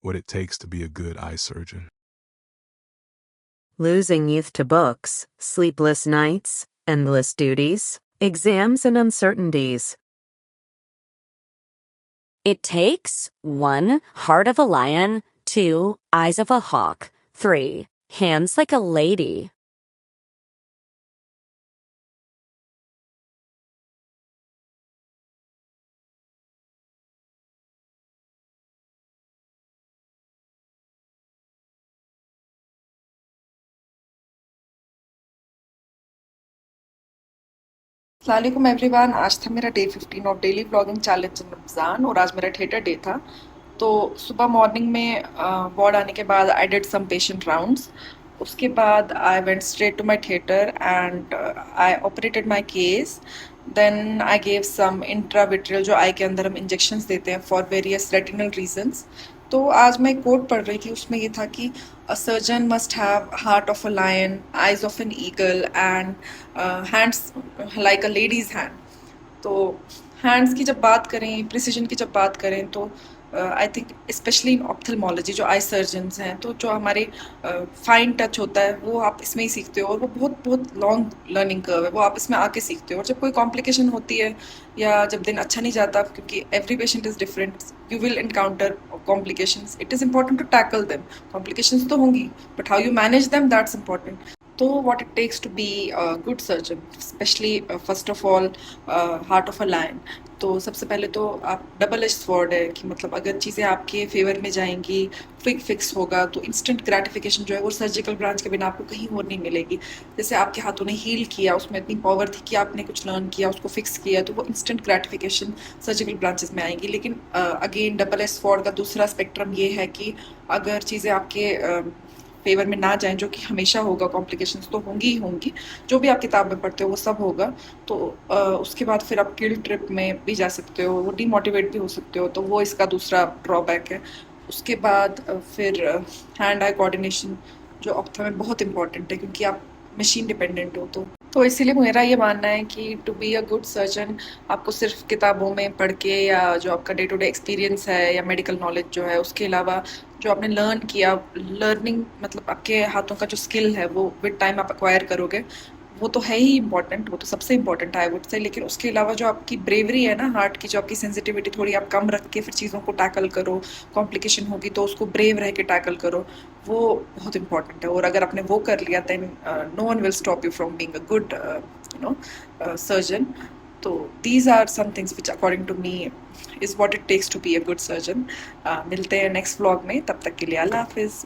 what it takes to be a good eye surgeon. Losing youth to books, sleepless nights, endless duties, exams and uncertainties. It takes 1. Heart of a lion, 2. Eyes of a hawk, 3. Hands like a lady. अस्सलामुअलैकुम everyone. आज था मेरा day 15 of daily vlogging challenge in Ramzan और आज मेरा theatre day था। तो सुबह मॉर्निंग में वार्ड आने के बाद I did some patient rounds. उसके बाद I went straight to my theatre and I operated my case. Then I gave some intravitreal, जो आई के अंदर हम इंजेक्शंस देते हैं फॉर वेरियस रेटिनल रीजंस। तो आज मैं एक कोट पढ़ रही थी, उसमें ये था कि a surgeon must have heart of a lion, eyes of an eagle and hands like a ladies hand. तो हैंड्स की जब बात करें, प्रिसीजन की जब बात करें, तो I think specially in ophthalmology जो आई सर्जन्स हैं, तो जो हमारे फाइन टच होता है वो आप इसमें ही सीखते हो, और वो बहुत बहुत लॉन्ग लर्निंग कर्व है, वो आप इसमें आके सीखते हो। और जब कोई कॉम्प्लिकेशन होती है या जब दिन अच्छा नहीं जाता, क्योंकि every patient is different, you will encounter complications. It is important to tackle them. Complications तो होंगी, but how you manage them, that's important. तो what it takes to be a good surgeon, especially first of all heart of a lion। तो सबसे पहले तो आप double edge sword है कि मतलब अगर चीज़ें आपके फेवर में जाएंगी, क्विक फिक्स होगा, तो इंस्टेंट ग्रेटिफिकेशन जो है वो सर्जिकल ब्रांच के बिना आपको कहीं और नहीं मिलेगी। जैसे आपके हाथों ने हील किया, उसमें इतनी पावर थी कि आपने कुछ लर्न किया, उसको फिक्स किया, तो वो इंस्टेंट ग्रेटिफिकेशन सर्जिकल ब्रांचेस में आएंगी। लेकिन अगेन डबल एज स्वॉर्ड का दूसरा स्पेक्ट्रम ये है कि अगर चीज़ें आपके फेवर में ना जाएं, जो कि हमेशा होगा, कॉम्प्लिकेशंस तो होंगी ही होंगी, जो भी आप किताब में पढ़ते हो वो सब होगा। तो उसके बाद फिर आप गिल्ट ट्रिप में भी जा सकते हो, वो डीमोटिवेट भी हो सकते हो, तो वो इसका दूसरा ड्रॉबैक है। उसके बाद फिर हैंड आई कोऑर्डिनेशन जो ऑप्था में बहुत इंपॉर्टेंट है, क्योंकि आप मशीन डिपेंडेंट हो। तो इसीलिए मेरा ये मानना है कि to be a good surgeon आपको सिर्फ किताबों में पढ़ के या जो आपका डे टू डे एक्सपीरियंस है या मेडिकल नॉलेज जो है, उसके अलावा जो आपने लर्न किया, लर्निंग मतलब आपके हाथों का जो स्किल है वो विद टाइम आप एक्वायर करोगे, वो तो है ही इम्पॉर्टेंट, वो तो सबसे इम्पॉर्टेंट है आई वुड से। लेकिन उसके अलावा जो आपकी ब्रेवरी है ना, हार्ट की जो आपकी सेंसिटिविटी थोड़ी आप कम रख के फिर चीज़ों को टैकल करो, कॉम्प्लिकेशन होगी तो उसको ब्रेव रह के टैकल करो, वो बहुत इंपॉर्टेंट है। और अगर आपने वो कर लिया, then no one will stop you from being a good surgeon. तो these are some things which according to me is what it takes to be a good surgeon. मिलते हैं नेक्स्ट व्लॉग में, तब तक के लिए अल्लाह हाफिज़।